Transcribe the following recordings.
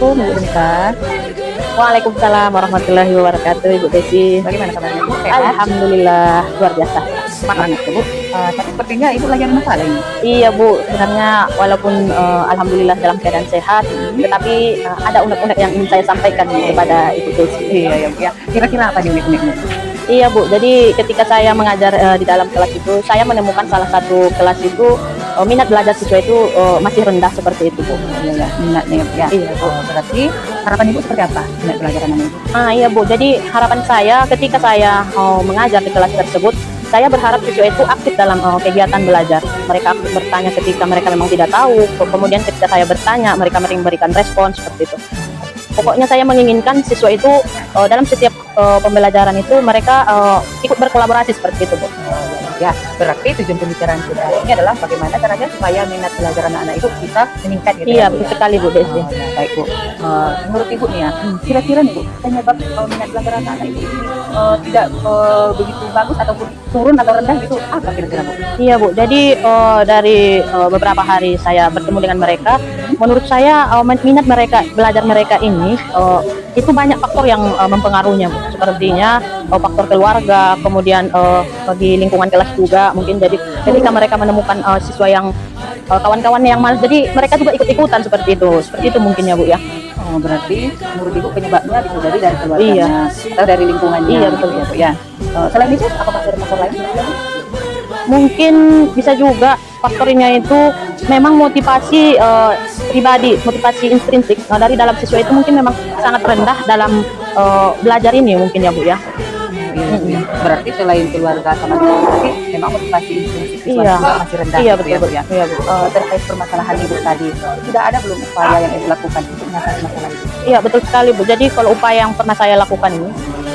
Bentar. Waalaikumsalam warahmatullahi wabarakatuh, Ibu Desi. Bagaimana kabarnya Bu? Sehat? Alhamdulillah luar biasa. Semangat ya Bu. Tapi sepertinya Ibu lagi ada masalah ini. Iya Bu, sebenarnya walaupun alhamdulillah dalam keadaan sehat, tetapi ada unek-unek yang ingin saya sampaikan kepada Ibu Desi. Iya ya Bu ya. Kira-kira apa nih unik-uniknya? Iya Bu, jadi ketika saya mengajar di dalam kelas itu, saya menemukan salah satu kelas itu minat belajar siswa itu masih rendah seperti itu Bu. Iya ya, minatnya ya Bu ya. Iya Bu. Berarti harapan Ibu seperti apa minat belajar anak Ibu? Iya Bu, jadi harapan saya ketika saya mengajar di kelas tersebut, saya berharap siswa itu aktif dalam kegiatan belajar. Mereka aktif bertanya ketika mereka memang tidak tahu, kemudian ketika saya bertanya, mereka memberikan respon seperti itu. Pokoknya saya menginginkan siswa itu dalam setiap pembelajaran itu mereka ikut berkolaborasi seperti itu Bu. Ya, berarti tujuan pembicaraan kita ini adalah bagaimana caranya supaya minat belajar anak-anak itu bisa meningkat gitu. Iya, Bu, betul sekali Bu Desi. Ya, baik Bu. Menurut Ibu nih ya, kira-kira nih Bu, penyebab minat belajar anak-anak itu tidak begitu bagus ataupun turun atau rendah gitu, apa kira-kira Bu? Iya Bu, jadi dari beberapa hari saya bertemu dengan mereka, menurut saya minat mereka, belajar mereka ini itu banyak faktor yang mempengaruhinya Bu. Sepertinya faktor keluarga, kemudian di lingkungan kelas juga mungkin. Jadi ketika mereka menemukan siswa yang kawan-kawannya yang malas, jadi mereka juga ikut-ikutan seperti itu mungkin ya Bu ya. Oh, berarti menurut Ibu penyebabnya bisa jadi dari keluarganya Iya. atau dari lingkungannya. Iya, gitu betul. ya Bu ya. Selain itu, apa masih ada faktor lain? Mungkin bisa juga faktornya itu memang motivasi pribadi, motivasi intrinsik dari dalam siswa itu mungkin memang sangat rendah dalam belajar ini mungkin ya Bu ya. Iya, Bu, ya. Berarti selain keluarga sama laki memang motivasi intrinsik siswa Iya. juga masih rendah. Iya, gitu betul, ya, Bu betul. ya. Iya, Bu. Terkait permasalahan Ibu tadi, sudah ada belum upaya yang Ibu lakukan untuk mengatasi masalah itu? Iya betul sekali Bu. Jadi kalau upaya yang pernah saya lakukan ini,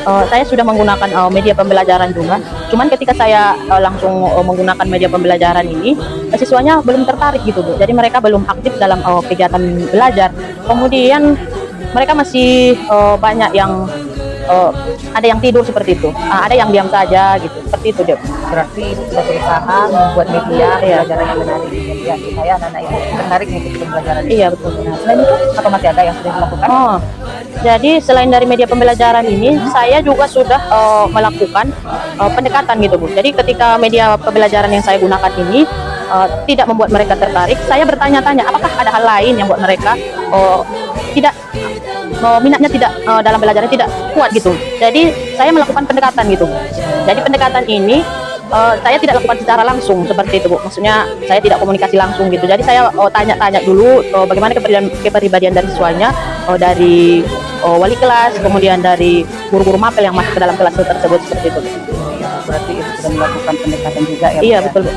saya sudah menggunakan media pembelajaran juga. Cuman ketika saya langsung menggunakan media pembelajaran ini, siswanya belum tertarik gitu Bu. Jadi mereka belum aktif dalam kegiatan belajar. Kemudian mereka masih banyak yang ada yang tidur seperti itu, ada yang diam saja gitu, seperti itu deh. Berarti Ibu sudah berusaha membuat media pembelajaran yang menarik ya, supaya anak-anak Ibu tertarik mengikuti pembelajaran. Iya betul. Nah, selain itu, apa masih ada yang sudah dilakukan? Oh, jadi selain dari media pembelajaran ini, saya juga sudah melakukan pendekatan gitu Bu. Jadi ketika media pembelajaran yang saya gunakan ini tidak membuat mereka tertarik, saya bertanya-tanya apakah ada hal lain yang buat mereka tidak minatnya tidak dalam belajarnya tidak kuat gitu. Jadi saya melakukan pendekatan gitu. Jadi pendekatan ini saya tidak lakukan secara langsung seperti itu Bu. Maksudnya saya tidak komunikasi langsung gitu. Jadi saya tanya-tanya dulu bagaimana kepribadian dari siswanya, dari wali kelas, kemudian dari guru-guru mapel yang masuk ke dalam kelas tersebut seperti itu. Ya, berarti Ibu sudah melakukan pendekatan juga ya Bu. Iya ya? betul Bu.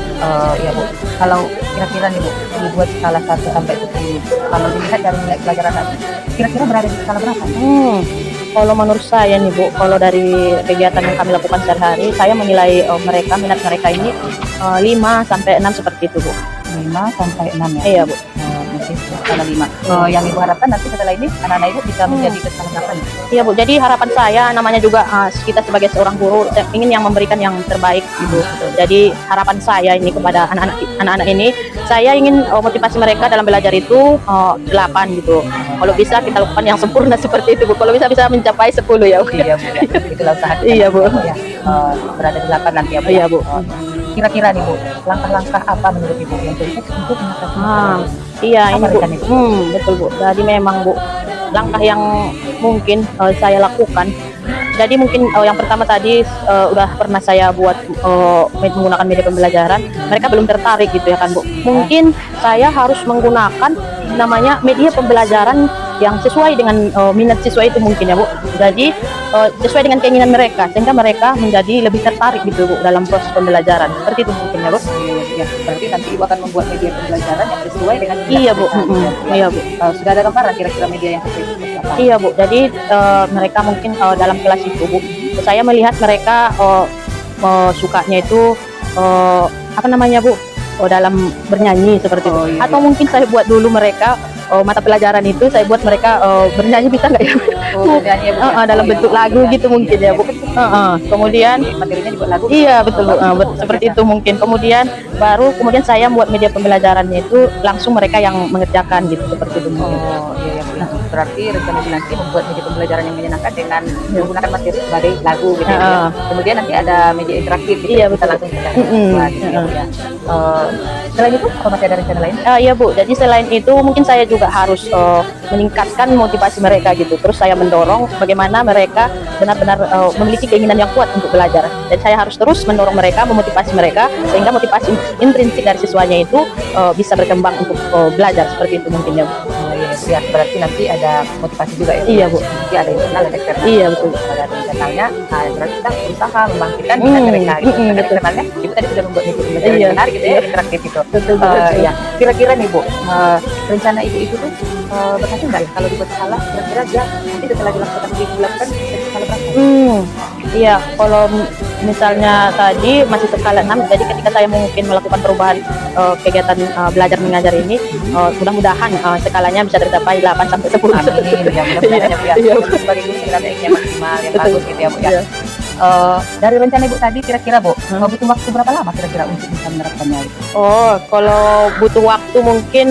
Ya Bu, kalau kira-kira nih Bu, dibuat skala 1 sampai 10, kalau dilihat dari nilai pelajaran tadi, kira-kira berada di skala berapa? Kalau menurut saya nih Bu, kalau dari kegiatan yang kami lakukan sehari-hari, saya menilai minat mereka ini 5 sampai 6 seperti itu Bu. 5 sampai 6 ya? Iya Bu. Masih skala 5. Yang Ibu harapkan nanti setelah ini anak-anak Ibu bisa menjadi ke skala berapa nih? Iya Bu, jadi harapan saya namanya juga kita sebagai seorang guru saya ingin yang memberikan yang terbaik gitu. Jadi harapan saya ini kepada anak-anak ini, saya ingin motivasi mereka dalam belajar itu 8 gitu. Kalau bisa kita lakukan yang sempurna seperti itu Bu. Kalau bisa mencapai 10 ya Bu. Iya Bu, ya. Itulah usaha kita. Iya Bu. Ya. Berada di 8 nanti ya Bu. Iya Bu. Kira-kira nih Bu, langkah-langkah apa menurut Ibu yang terbaik untuk mengatasi Iya Apa ini Bu. rekan itu? Betul Bu. Jadi memang Bu, langkah yang mungkin saya lakukan. Jadi mungkin yang pertama tadi udah pernah saya buat menggunakan media pembelajaran, mereka belum tertarik gitu ya kan Bu. Mungkin saya harus menggunakan namanya media pembelajaran yang sesuai dengan minat siswa itu mungkin ya Bu. Jadi sesuai dengan keinginan mereka sehingga mereka menjadi lebih tertarik gitu Bu dalam proses pembelajaran. Seperti itu mungkin ya Bu. Ya, berarti nanti Ibu akan membuat media pembelajaran yang sesuai dengan Iya Bu. Iya Bu. Sudah ada gambaran kira-kira media yang seperti apa? Iya Bu, jadi mereka mungkin dalam kelas itu Bu, saya melihat mereka sukanya itu apa namanya Bu, dalam bernyanyi seperti itu. Iya, Atau mungkin saya buat dulu mereka mata pelajaran itu saya buat mereka bernyanyi, bisa nggak ya? Nyanyi ya, Bu, ya? Dalam Oh, bentuk iya, lagu iya, gitu mungkin iya, ya Bu. Kemudian materinya dibuat lagu. iya betul Bu. Seperti itu mungkin. Kemudian saya buat media pembelajarannya itu langsung mereka yang mengerjakan gitu, seperti itu mungkin. Oh iya ya Bu. Nah, berarti rencana Ibu nanti membuat media pembelajaran yang menyenangkan dengan menggunakan materi sebagai lagu gitu ya. Kemudian nanti ada media interaktif gitu, Iya, kita betul. langsung baca siswa gitu ya Bu ya. Selain itu apa masih ada rencana lain? Iya Bu, jadi selain itu mungkin saya juga harus meningkatkan motivasi mereka gitu. Terus saya mendorong bagaimana mereka benar-benar memiliki keinginan yang kuat untuk belajar. Dan saya harus terus mendorong mereka, memotivasi mereka sehingga motivasi intrinsik dari siswanya itu bisa berkembang untuk belajar, seperti itu mungkin ya Bu. Oh iya ya, berarti nanti ada motivasi juga ya. Iya Bu. Nanti ada internal dan eksternal. Iya betul. Kalau ada internalnya, nah berarti kita berusaha membangkitkan minat mereka gitu. Karena eksternalnya, Ibu tadi sudah membuat media pembelajaran Iya. yang menarik gitu ya, interaktif gitu. Betul. Ya, kira-kira nih Bu, rencana Ibu itu tuh berhasil nggak ya? Kalau dibuat salah, kira-kira dia nanti setelah dilakukan bisa salah berapa? Iya, kalau misalnya tadi masih skala 6, jadi ketika saya mungkin melakukan perubahan kegiatan belajar mengajar ini, mudah-mudahan skalanya bisa tercapai 8 sampai 10. Amin, ya mudah-mudahan ya Bu ya. Iya. Sebagai guru kiranya yang maksimal, yang Betul. bagus gitu ya Bu ya. Iya. Dari rencana Ibu tadi kira-kira Bu, butuh waktu berapa lama kira-kira untuk bisa menerapkannya gitu? Oh, kalau butuh waktu mungkin,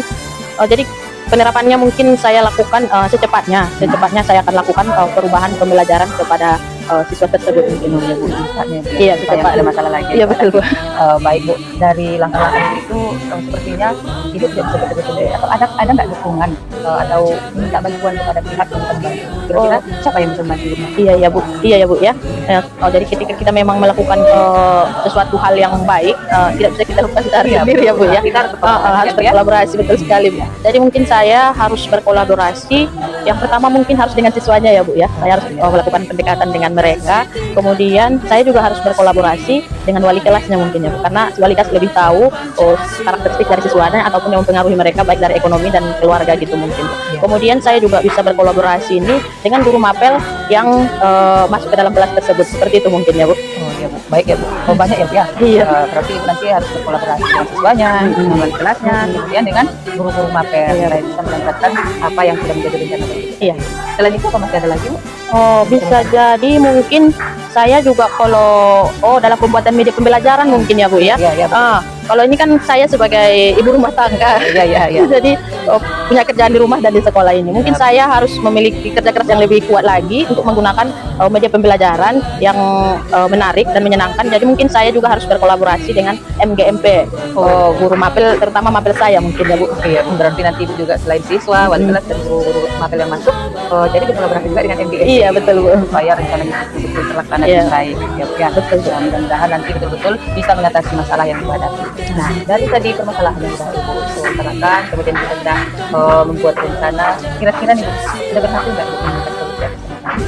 jadi penerapannya mungkin saya lakukan secepatnya saya akan lakukan perubahan pembelajaran kepada siswa tersebut mungkin ya Bu. Saatnya Bu, Iya, supaya nggak ada masalah lagi. Iya betul Bu. Baik Bu, dari langkah-langkah itu sepertinya Ibu tidak bisa bekerja sendiri, atau ada nggak dukungan atau minta bantuan kepada pihak yang bisa membantu? Kira-kira siapa yang bisa membantu? Iya ya Bu ya. Jadi ketika kita memang melakukan sesuatu hal yang baik, tidak bisa kita lakukan secara sendiri ya Bu ya. Kita harus Harus berkolaborasi, betul sekali Bu. Jadi mungkin saya harus berkolaborasi. Yang pertama mungkin harus dengan siswanya ya Bu ya. Saya harus melakukan pendekatan dengan mereka. Kemudian saya juga harus berkolaborasi dengan wali kelasnya mungkin ya Bu. Karena wali kelas lebih tahu karakteristik dari siswanya ataupun yang mempengaruhi mereka baik dari ekonomi dan keluarga gitu mungkin. Kemudian saya juga bisa berkolaborasi ini dengan guru mapel yang masuk ke dalam kelas tersebut, seperti itu mungkin ya Bu. Oh iya Bu, baik ya Bu. Oh banyak ya Bu ya. Iya. Berarti Ibu nanti harus berkolaborasi dengan siswanya, dengan wali kelasnya, kemudian dengan guru-guru mapel supaya bisa meningkatkan apa yang sudah menjadi rencana Bu. Iya. Selain itu apa masih ada lagi Bu? Oh, bisa jadi mungkin saya juga kalau dalam pembuatan media pembelajaran mungkin ya Bu ya. Iya Bu. Kalau ini kan saya sebagai ibu rumah tangga. Iya. Jadi punya kerjaan di rumah dan di sekolah ini. Mungkin saya harus memiliki kerja keras yang lebih kuat lagi untuk menggunakan media pembelajaran yang menarik dan menyenangkan. Jadi mungkin saya juga harus berkolaborasi dengan MGMP, guru mapel, terutama mapel saya mungkin ya Bu. Iya, berarti nanti Ibu juga selain siswa, wali kelas dan guru-guru mapel yang masuk, jadi berkolaborasi juga dengan MGS. Iya betul Bu. Supaya rencananya betul-betul terlaksana Iya. dengan baik. Ya, betul. Mudah-mudahan nanti betul-betul bisa mengatasi masalah yang dihadapi. Nah, dari tadi permasalahan yang sudah Ibu utarakan, kemudian kita sudah membuat rencana, kira-kira nih Bu, sudah berhasil nggak Ibu menemukan solusi atas masalah?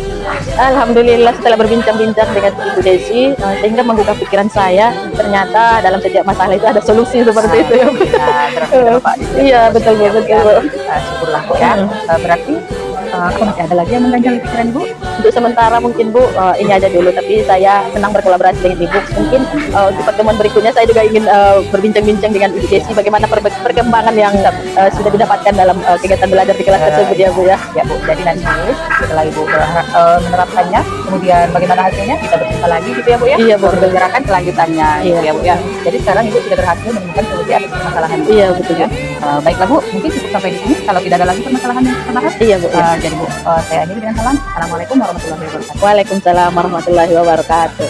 Alhamdulillah setelah berbincang-bincang dengan Ibu Desi, sehingga menggugah pikiran saya, ternyata dalam setiap masalah itu ada solusi seperti itu ya Bu. Berarti ada Bapak di sini. Iya betul Bu, betul Bu. Syukurlah Bu ya. Berarti apa masih ada lagi yang mengganjal pikiran Ibu? Untuk sementara mungkin Bu ini aja dulu, tapi saya senang berkolaborasi dengan Ibu. Mungkin untuk pertemuan berikutnya saya juga ingin berbincang-bincang dengan Ibu Desi bagaimana perkembangan yang sudah didapatkan dalam kegiatan belajar di kelas tersebut ya Bu ya. Ya Bu, jadi nanti setelah Ibu menerapkannya, kemudian bagaimana hasilnya kita berjumpa lagi gitu ya Bu ya. Iya, Bu. Membicarakan kelanjutannya gitu Iya. ya Bu ya. Jadi sekarang Ibu sudah berhasil menemukan solusi atas permasalahan Bu. Iya betul ya. Baiklah Bu, mungkin cukup sampai di sini. Kalau tidak ada lagi permasalahan yang kita bahas, Iya Bu. Ya. jadi Bu, saya akhiri dengan salam. Assalamualaikum warahmatullahi wabarakatuh. Waalaikumsalam warahmatullahi wabarakatuh.